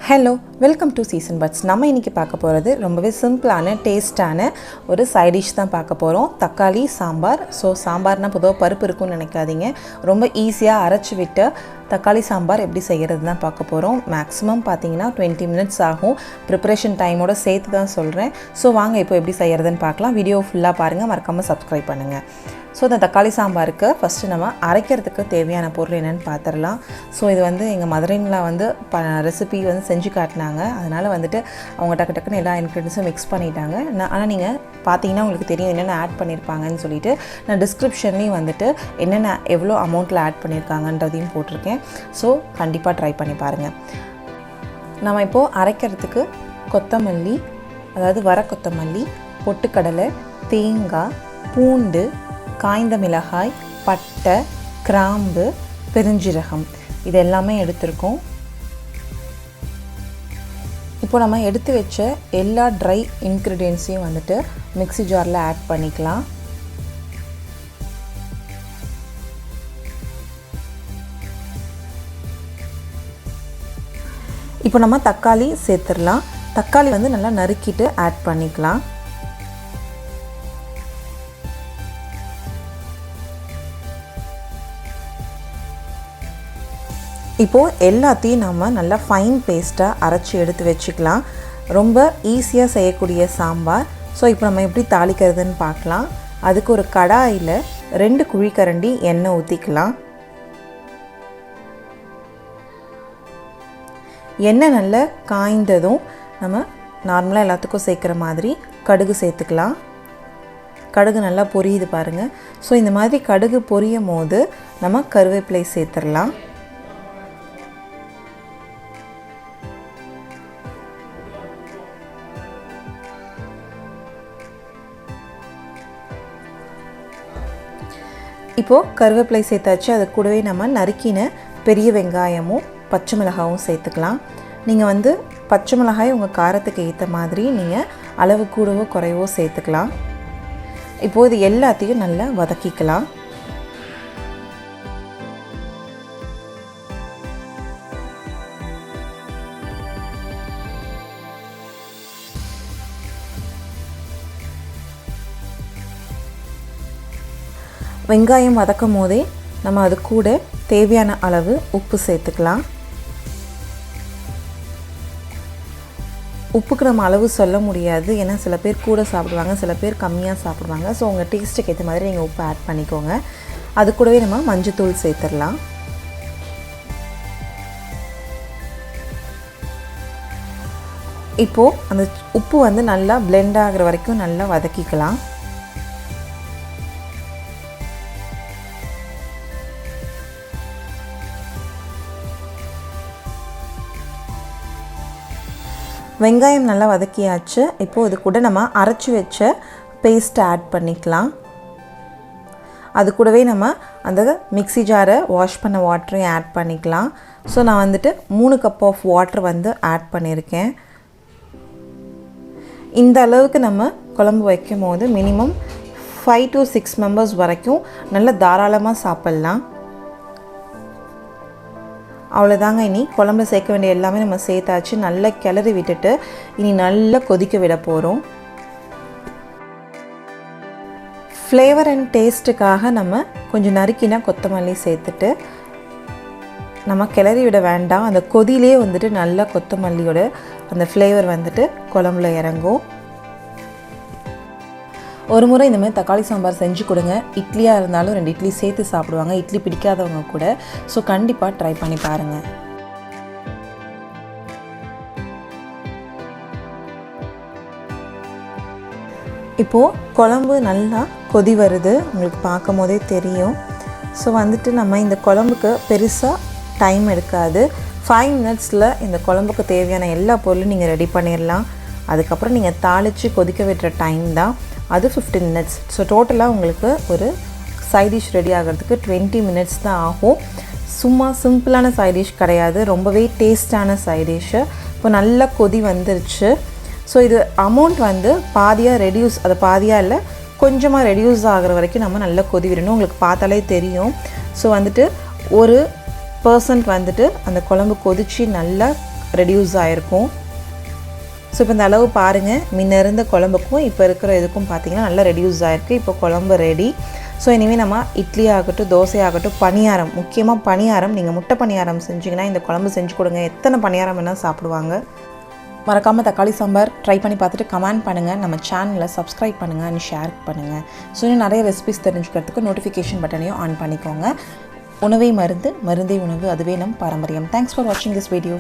Hello welcome to season buds. நம்ம இன்றைக்கி பார்க்க போகிறது ரொம்பவே சிம்பிளான டேஸ்ட்டான ஒரு சைட் டிஷ் தான் பார்க்க போகிறோம். தக்காளி சாம்பார். ஸோ சாம்பார்னால் பொதுவாக பருப்பு இருக்குன்னு நினைக்காதீங்க. ரொம்ப ஈஸியாக அரைச்சி விட்டு தக்காளி சாம்பார் எப்படி செய்கிறது தான் பார்க்க போகிறோம். மேக்ஸிமம் பார்த்தீங்கன்னா 20 மினிட்ஸ் ஆகும். ப்ரிப்பரேஷன் டைமோடு சேர்த்து தான் சொல்கிறேன். ஸோ வாங்க இப்போ எப்படி செய்கிறதுன்னு பார்க்கலாம். வீடியோ ஃபுல்லாக பாருங்கள், மறக்காமல் சப்ஸ்கிரைப் பண்ணுங்கள். ஸோ இந்த தக்காளி சாம்பாருக்கு ஃபஸ்ட்டு நம்ம அரைக்கிறதுக்கு தேவையான பொருள் என்னென்னு பார்த்துடலாம். ஸோ இது எங்கள் மதுரைங்களா ரெசிபி செஞ்சு காட்டினாங்க. அதனால் அவங்க டக்குன்னு எல்லா இன்க்ரீடியன்ஸும் மிக்ஸ் பண்ணிட்டாங்க. ஆனால் நீங்கள் பார்த்தீங்கன்னா உங்களுக்கு தெரியும் என்னென்ன ஆட் பண்ணியிருப்பாங்கன்னு சொல்லிட்டு நான் டிஸ்கிரிப்ஷன்லேயும் என்னென்ன எவ்வளோ அமௌண்ட்டில் ஆட் பண்ணியிருக்காங்கன்றதையும் போட்டிருக்கேன். ஸோ கண்டிப்பாக ட்ரை பண்ணி பாருங்கள். நம்ம இப்போது அரைக்கிறதுக்கு கொத்தமல்லி, அதாவது வர கொத்தமல்லி, பொட்டுக்கடலை, தேங்காய், பூண்டு, காய்ந்த மிளகாய், பட்டை, கிராம்பு, பெருஞ்சீரகம் இது எல்லாமே எடுத்திருக்கோம். இப்போ நம்ம எடுத்து வச்ச எல்லா ட்ரை இன்க்ரீடியன்ஸையும் மிக்ஸி ஜாரில் ஆட் பண்ணிக்கலாம். இப்போ நம்ம தக்காளி சேர்த்துடலாம். தக்காளி நல்லா நறுக்கிட்டு ஆட் பண்ணிக்கலாம். இப்போது எல்லாத்தையும் நம்ம நல்லா ஃபைன் பேஸ்ட்டாக அரைச்சி எடுத்து வச்சுக்கலாம். ரொம்ப ஈஸியாக செய்யக்கூடிய சாம்பார். ஸோ இப்போ நம்ம எப்படி தாளிக்கிறதுன்னு பார்க்கலாம். அதுக்கு ஒரு கடாயில் 2 குழிக்கரண்டி எண்ணெய் ஊற்றிக்கலாம். எண்ணெய் நல்லா காய்ந்ததும் நம்ம நார்மலாக எல்லாத்துக்கும் சேர்க்குற மாதிரி கடுகு சேர்த்துக்கலாம். கடுகு நல்லா பொரியுது பாருங்கள். ஸோ இந்த மாதிரி கடுகு பொரியும் போது நம்ம கருவேப்பிலை சேர்த்துடலாம். இப்போது கருவேப்பிலை சேர்த்தாச்சு. அது கூடவே நம்ம நறுக்கின பெரிய வெங்காயமும் பச்சை மிளகாயும் சேர்த்துக்கலாம். நீங்கள் பச்சை மிளகாய் உங்கள் காரத்துக்கு ஏற்ற மாதிரி நீங்கள் அளவு கூடவோ குறைவோ சேர்த்துக்கலாம். இப்போது இது எல்லாத்தையும் நல்லா வதக்கிக்கலாம். வெங்காயம் வதக்கும் போதே நம்ம அது கூட தேவையான அளவு உப்பு சேர்த்துக்கலாம். உப்புக்கு நம்ம அளவு சொல்ல முடியாது. ஏன்னா சில பேர் கூட சாப்பிடுவாங்க, சில பேர் கம்மியாக சாப்பிடுவாங்க. ஸோ உங்கள் டேஸ்ட்டுக்கு ஏற்ற மாதிரி நீங்கள் உப்பு ஆட் பண்ணிக்கோங்க. அது கூடவே நம்ம மஞ்சத்தூள் சேர்த்துடலாம். இப்போது அந்த உப்பு நல்லா பிளெண்ட் ஆகிற வரைக்கும் நல்லா வதக்கிக்கலாம். வெங்காயம் நல்லா வதக்கியாச்சு. இப்போது இது கூட நம்ம அரைச்சி வச்ச பேஸ்ட்டை ஆட் பண்ணிக்கலாம். அது கூடவே நம்ம அந்த மிக்ஸி ஜாரை வாஷ் பண்ண வாட்டரையும் ஆட் பண்ணிக்கலாம். ஸோ நான் 3 கப் ஆஃப் வாட்டர் ஆட் பண்ணியிருக்கேன். இந்த அளவுக்கு நம்ம குழம்பு வைக்கும் போது மினிமம் 5 to 6 மெம்பர்ஸ் வரைக்கும் நல்லா தாராளமாக சாப்பிட்லாம். அவ்வளோதாங்க. இனி குழம்புல சேர்க்க வேண்டிய எல்லாமே நம்ம சேர்த்தாச்சு. நல்லா கிளறி விட்டுட்டு இனி நல்லா கொதிக்க விட போகிறோம். ஃப்ளேவர் அண்ட் டேஸ்ட்டுக்காக நம்ம கொஞ்சம் நறுக்கினா கொத்தமல்லி சேர்த்துட்டு நம்ம கிளறி விட வேண்டாம். அந்த கொதியிலே நல்லா கொத்தமல்லியோட அந்த ஃப்ளேவர் குழம்புல இறங்கும். ஒரு முறை இந்த மாதிரி தக்காளி சாம்பார் செஞ்சு கொடுங்க. இட்லியாக இருந்தாலும் 2 இட்லி சேர்த்து சாப்பிடுவாங்க, இட்லி பிடிக்காதவங்க கூட. ஸோ கண்டிப்பாக ட்ரை பண்ணி பாருங்கள். இப்போது குழம்பு நல்லா கொதி வருது, உங்களுக்கு பார்க்கும் போதே தெரியும். ஸோ நம்ம இந்த குழம்புக்கு பெருசாக டைம் எடுக்காது. 5 மினிட்ஸில் இந்த குழம்புக்கு தேவையான எல்லா பொருளும் நீங்கள் ரெடி பண்ணிடலாம். அதுக்கப்புறம் நீங்கள் தாளித்து கொதிக்க விடுற டைம் தான், அது 15 மினிட்ஸ். ஸோ டோட்டலாக உங்களுக்கு ஒரு சைட் டிஷ் ரெடி ஆகிறதுக்கு 20 மினிட்ஸ் தான் ஆகும். சும்மா சிம்பிளான சைட் டிஷ் கிடையாது, ரொம்பவே டேஸ்டான சைட் டிஷ்ஷு. இப்போ நல்லா கொதி வந்துருச்சு. ஸோ இது அமௌண்ட் பாதியாக ரெடியூஸ், அது பாதியாக இல்லை கொஞ்சமாக ரெடியூஸ் ஆகிற வரைக்கும் நம்ம நல்லா கொதி விடணும். உங்களுக்கு பார்த்தாலே தெரியும். ஸோ ஒரு பர்சன்ட் அந்த குழம்பு கொதித்து நல்லா ரெடியூஸ் ஆகிருக்கும். ஸோ இப்போ இந்த அளவு பாருங்கள், முன்ன இருந்த குழம்புக்கும் இப்போ இருக்கிற இதுக்கும் பார்த்திங்கன்னா நல்லா ரெடியூஸ் ஆகிருக்கு. இப்போ குழம்பு ரெடி. ஸோ இனிமேல் நம்ம இட்லி ஆகட்டும், தோசை ஆகட்டும், பணியாரம், முக்கியமாக பணியாரம், நீங்கள் முட்டை பணியாரம் செஞ்சிங்கன்னா இந்த குழம்பு செஞ்சு கொடுங்க, எத்தனை பணியாரம் வேணால் சாப்பிடுவாங்க. மறக்காமல் தக்காளி சாம்பார் ட்ரை பண்ணி பார்த்துட்டு கமெண்ட் பண்ணுங்கள். நம்ம சேனலை சப்ஸ்கிரைப் பண்ணுங்கள் அண்ட் ஷேர் பண்ணுங்கள். ஸோ இன்னும் நிறைய ரெசிபிஸ் தெரிஞ்சுக்கிறதுக்கு நோட்டிஃபிகேஷன் பட்டனையும் ஆன் பண்ணிக்கோங்க. உணவே மருந்து, மருந்தே உணவு, அதுவே நம் பாரம்பரியம். தேங்க்ஸ் ஃபார் வாட்சிங் திஸ் வீடியோ.